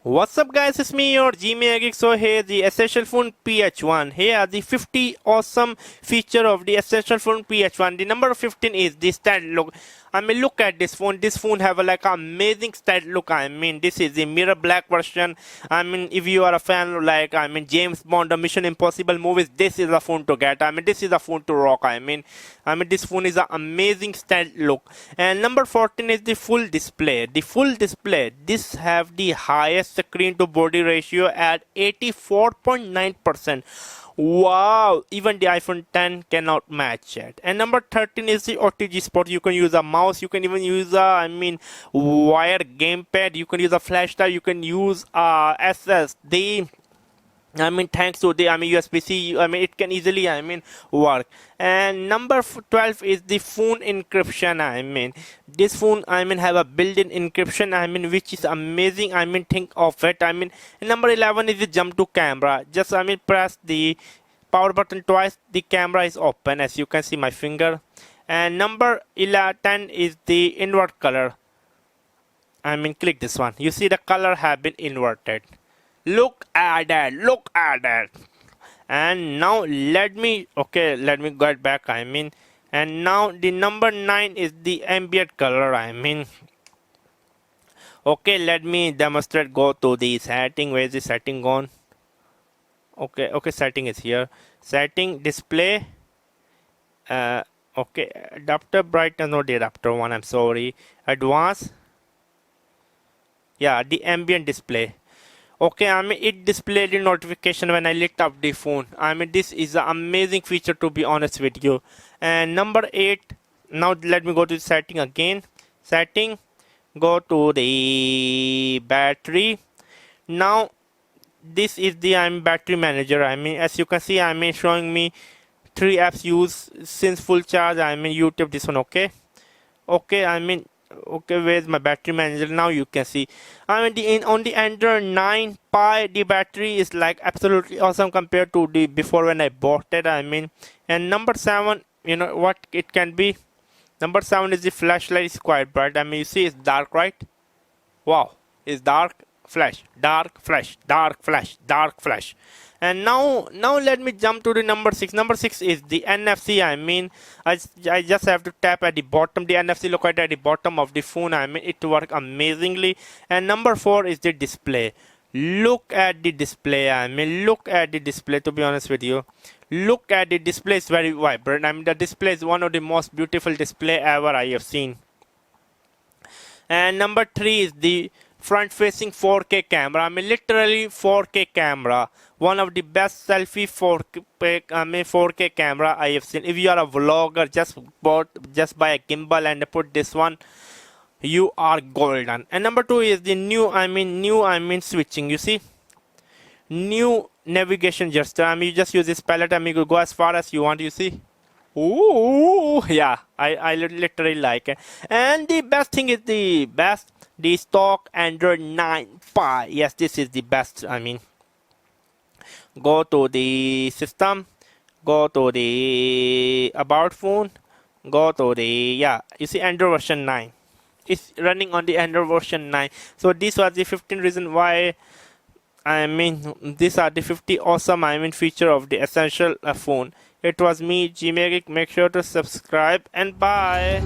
What's up guys, it's me your Geek. So here the essential phone PH-1. Here are the 50 awesome feature of the essential phone PH-1. The number 15 is the stand look. I mean, look at this phone. This phone have a like amazing stand look. I mean, this is the mirror black version. I mean, if you are a fan of like James Bond or Mission Impossible movies, this is a phone to get. I mean, this is a phone to rock. I mean this phone is an amazing stand look. And number 14 is the full display. The full display. This have the highest screen to body ratio at 84.9%. Wow, even the iPhone 10 cannot match it. And number 13 is the OTG Support. You can use a mouse, you can even use a wire gamepad, you can use a flash drive, you can use a SSD. Thanks to the USB-C, it can easily work. And number 12 is the phone encryption. This phone have a built-in encryption, which is amazing. Think of it. And number 11 is the jump to camera. Just press the power button twice, the camera is open, as you can see my finger. And number 10 is the invert color. Click this one. You see the color have been inverted. Look at that, look at that. And now let me get back. And now the number 9 is the ambient color. Okay, let me demonstrate. Go to the setting. Where is the setting gone? Okay, setting is here. Setting, display. Okay, adapter brightness, not the adapter one, I'm sorry. Advanced. Yeah, the ambient display. Okay, it displayed the notification when I lit up the phone. This is an amazing feature, to be honest with you. And number 8, now let me go to the setting again. Setting, go to the battery. Now this is the battery manager. As you can see, showing me 3 apps used since full charge. YouTube, this one. Okay, where's my battery manager? Now you can see on the Android 9 Pie, the battery is like absolutely awesome compared to the before when I bought it. And number 7, you know what it can be. Number 7 is the flashlight is quite bright. You see it's dark, right? Wow, it's dark flash, dark flash, dark flash, dark flash. And now let me jump to the number 6. Number 6 is the NFC. I just have to tap at the bottom. The NFC located at the bottom of the phone. It works amazingly. And number 4 is the display. Look at the display. Look at the display, to be honest with you. Look at the display, it's very vibrant. The display is one of the most beautiful display ever I have seen. And number 3 is the front-facing 4K camera. Literally 4K camera. One of the best selfie 4K camera I have seen. If you are a vlogger, just buy a gimbal and put this one. You are golden. And number 2 is the new switching. You see, new navigation gesture. You just use this palette. You could go as far as you want. You see. Ooh, yeah, I literally like it. And the best thing is the stock Android 9 Pie. Yes, this is the best. Go to the system, go to the about phone, go to the you see Android version 9. It's running on the Android version 9. So this was the 15 reason why these are the 50 awesome feature of the essential phone. It was me, Geek. Make sure to subscribe and bye.